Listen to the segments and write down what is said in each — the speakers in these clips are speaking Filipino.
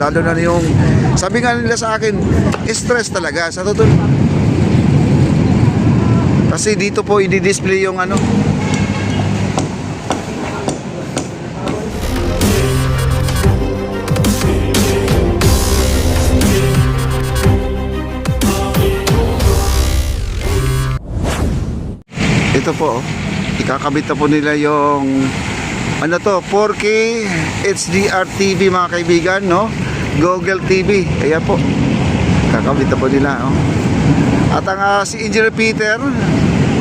Lalo na yung, sabi nga nila sa akin, stress talaga sa totoo. Kasi dito po i-display yung ano. Ito po, ikakabit na po nila yung ano to, 4K HDR TV mga kaibigan, no? Google TV. Ayan po. Kakabit na po nila, oh. At ang si Engineer Peter,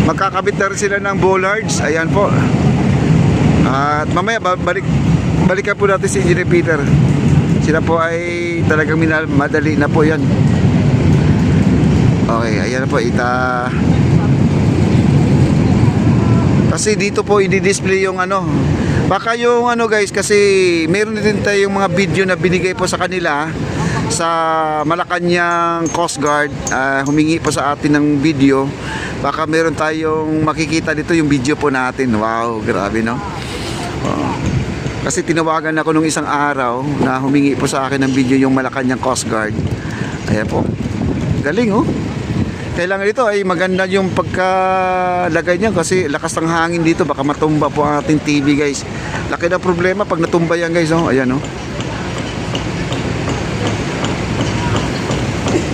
magkakabit na rin sila ng bollards. Ayan po. At mamaya balikan po natin si Engineer Peter. Sila po ay talagang madali na po yan. Okay, ayan na po. Kasi dito po i-display yung ano. Baka yung ano guys, kasi meron din tayong mga video na binigay po sa kanila sa Malacanang Coast Guard. Humingi po sa atin ng video. Baka meron tayong makikita dito yung video po natin. Wow, grabe, no? Kasi tinawagan ako nung isang araw na humingi po sa akin ng video yung Malacanang Coast Guard. Ayan po. Galing, oh. Kailangan ito ay maganda yung pagkalagay niya kasi lakas ng hangin dito, baka matumba po ang ating TV guys. Laki na problema pag natumba yan guys, oh. Ayan, oh.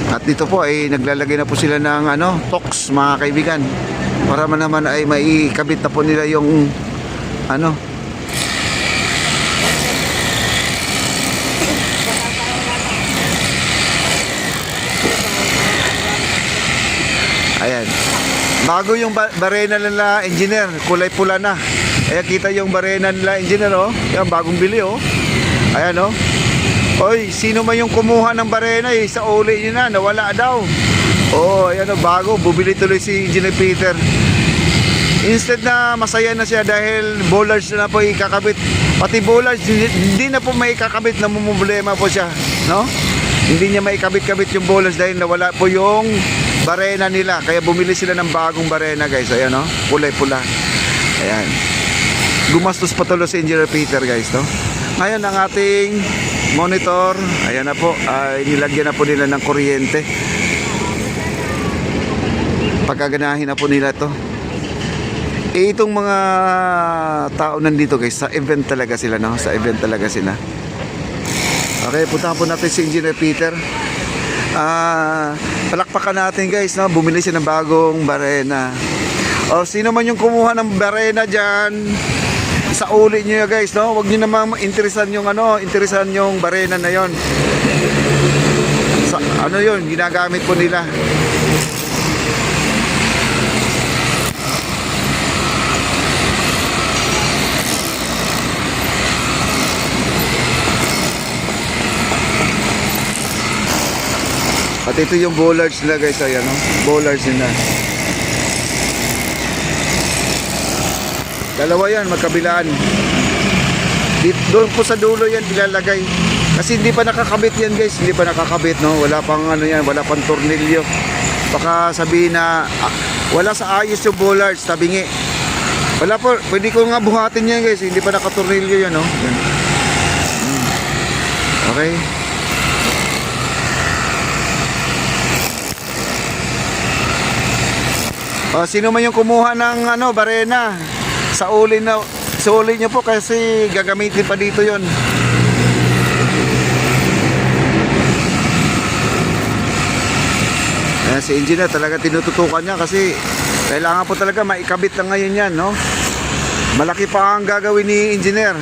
At dito po ay naglalagay na po sila ng ano, tox mga kaibigan. Para man naman ay maikabit na po nila yung ano. Ayan. Bago yung barena nila, engineer, kulay pula na. Ayan, kita yung barena nila, engineer, oh. Yan, bagong bili, oh. Ayan, oh. Oy, sino man yung kumuha ng barena, eh, sa uli nyo na, nawala daw. Oh, ayan, oh, bago, bubili tuloy si Engineer Peter. Instead na masaya na siya dahil bollards na po ikakabit. Pati bollards, hindi na po may ikakabit, na problema po siya, no? Hindi niya maikabit-kabit yung bollards dahil nawala po yung barena nila. Kaya bumili sila ng bagong barena guys. Ayan, no? Kulay pula. Ayan. Gumastos pa tuloy si Engineer Peter guys, no? Ngayon ang ating monitor, ayan na po, ay nilagyan na po nila ng kuryente. Pagkaganahin na po nila to. Itong mga tao nandito guys, sa event talaga sila, no? Sa event talaga sila. Okay, puntahan po natin si Engineer Peter. Palakpakan natin guys, no? Bumili siya ng bagong barena. O sino man yung kumuha ng barena dyan, sa uli nyo guys, no? Huwag nyo naman interesan yung ano, interesan yung barena na yon. Ano yun, ginagamit po nila. At ito yung bollards nila guys, ayan, no? Bollards nila. Dalawa yan, magkabilaan. Doon po sa dulo yan ilalagay. Kasi hindi pa nakakabit yan guys, hindi pa nakakabit, no? Wala pang ano yan, wala pang tornilyo. Baka sabihin na wala sa ayos yung bollards, tabingi. Wala po, pwede ko nga buhatin yan guys, hindi pa nakatornilyo yan, no? Yan. Okay. Sino man yung kumuha ng ano, barena, sa uli nyo po kasi gagamitin pa dito yon. Si engineer talaga tinututukan niya kasi kailangan po talaga maikabit na ngayon yan, no? Malaki pa ang gagawin ni engineer.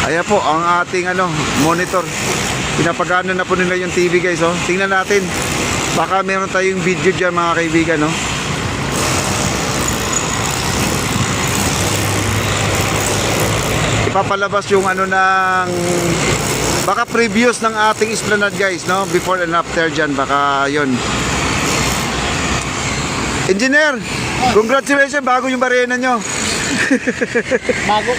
Ayan po ang ating ano, monitor. Pinapagana na po nila yung TV guys, oh. Tingnan natin. Baka meron tayong video dyan mga kaibigan, no? Ipapalabas yung ano ng baka previous ng ating Esplanade guys, no? Before and after dyan, baka yun. Engineer, congratulations, bago yung barena nyo. bago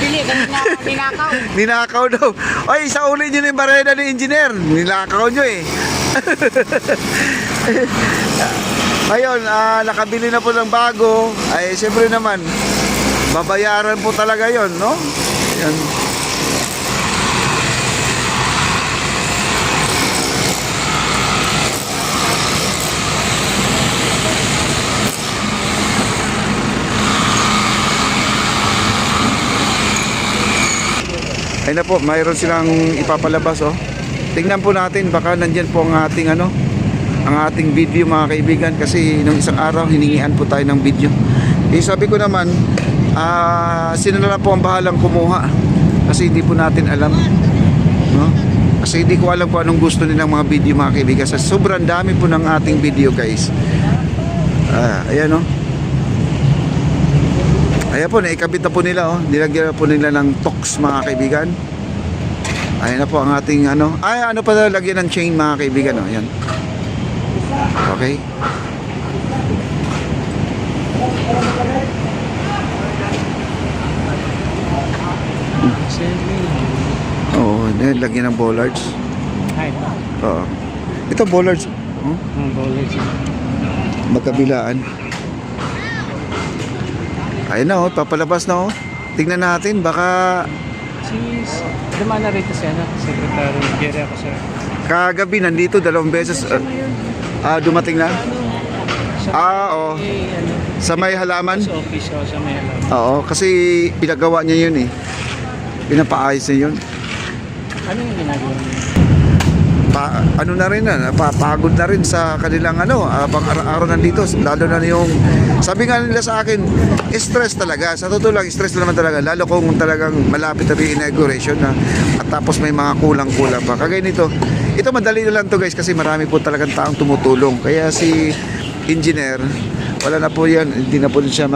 bili, ganun na ninakaw. Ninakaw daw. Ay, sa uli nyo na yung barena ni engineer. Ninakaw nyo eh. Ngayon, nakabili na po ng bago. Ay, siyempre naman, babayaran po talaga yon, no? Yan. Ayun na po, mayroon silang ipapalabas oh. Tingnan po natin, baka nandyan po ang ating ano, ang ating video mga kaibigan, kasi nung isang araw hiningian po tayo ng video. Eh sabi ko naman, sino na lang po ang bahalang kumuha, kasi hindi po natin alam, no? Kasi hindi ko alam kung anong gusto nilang mga video mga kaibigan. Sa sobrang dami po ng ating video guys. Ayan oh. Ayan po, naikabit na po nila oh. Nilagyan na po nila ng tox mga kaibigan. Ayan na po ang ating ano. Ano pa na lagyan ng chain mga kaibigan oh. Ayan. Okay. Oo, lagyan ng bollards. Oo. Ito bollards. Oh. Magkabilaan. Ayun na oh, papalabas na oh. Tingnan natin, baka Dumaan na rito si Secretary Jerry ako sir. kagabi nandito 2 beses. Dumating na? Oo. Sa may halaman? Sa office o sa may alam. Oo, kasi pinagawa niya yun eh. Pinapaayos niya yun. Ano yung ginagawa niyo? Ano na rin napapagod na rin sa kanilang pang araw-araw nandito, lalo na yung sabi nga nila sa akin, stress talaga, sa totoo lang stress naman talaga, lalo kung talagang malapit na yung inauguration na at tapos may mga kulang-kulang pa kagaya nito. Ito madali na lang to guys, kasi marami po talagang taong tumutulong, kaya si engineer wala na po yan, hindi na po siya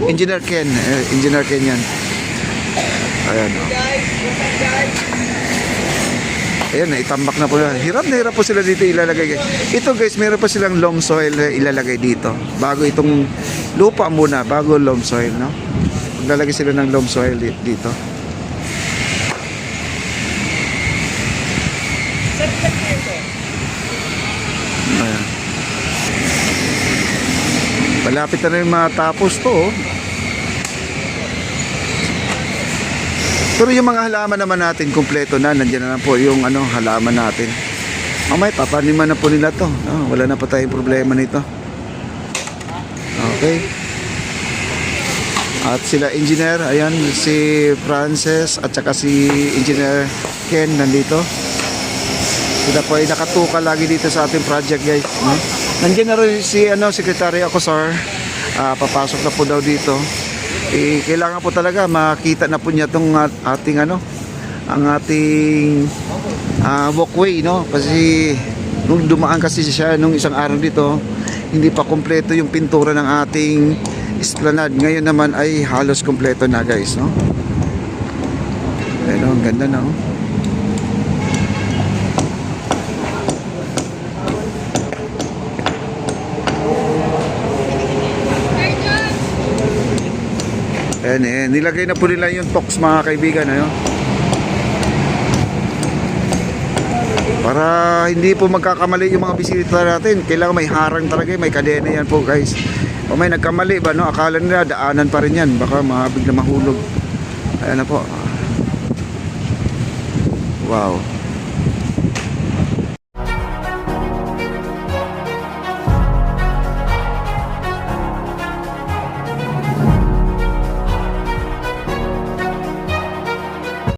Engineer Ken yan. Ayan o. Ayan, itambak na po. Hirap na hirap po sila dito ilalagay. Ito guys, meron pa silang loam soil na ilalagay dito. Bago itong lupa muna, bago loam soil, no? Maglalagay sila ng loam soil dito. Ayan. Malapit na rin matapos to, oh. Pero yung mga halaman naman natin, kumpleto na. Nandiyan na lang po yung halaman natin. Mamaya, papaniman na po nila to. Wala na pa tayong problema nito. Okay. At sila engineer, ayan, si Frances at saka si Engineer Ken nandito. Sila po ay nakatuka lagi dito sa ating project guys. No? Nandiyan na rin si Secretary Acosar. Papasok na po daw dito. Kailangan po talaga makita na po niya tong ating ang ating walkway, no? Kasi nung dumaan kasi siya nung isang araw dito, hindi pa kompleto yung pintura ng ating esplanade. Ngayon naman ay halos kompleto na guys, no? Ayun, ang ganda na, no? Ayan, nilagay na po nila yung tox mga kaibigan, para hindi po magkakamali yung mga bisita natin. Kailangan may harang talaga, may kadena yan po guys. O may nagkamali ba, no? Akala nila daanan pa rin yan, baka bigla mahulog. Ayan na po. Wow.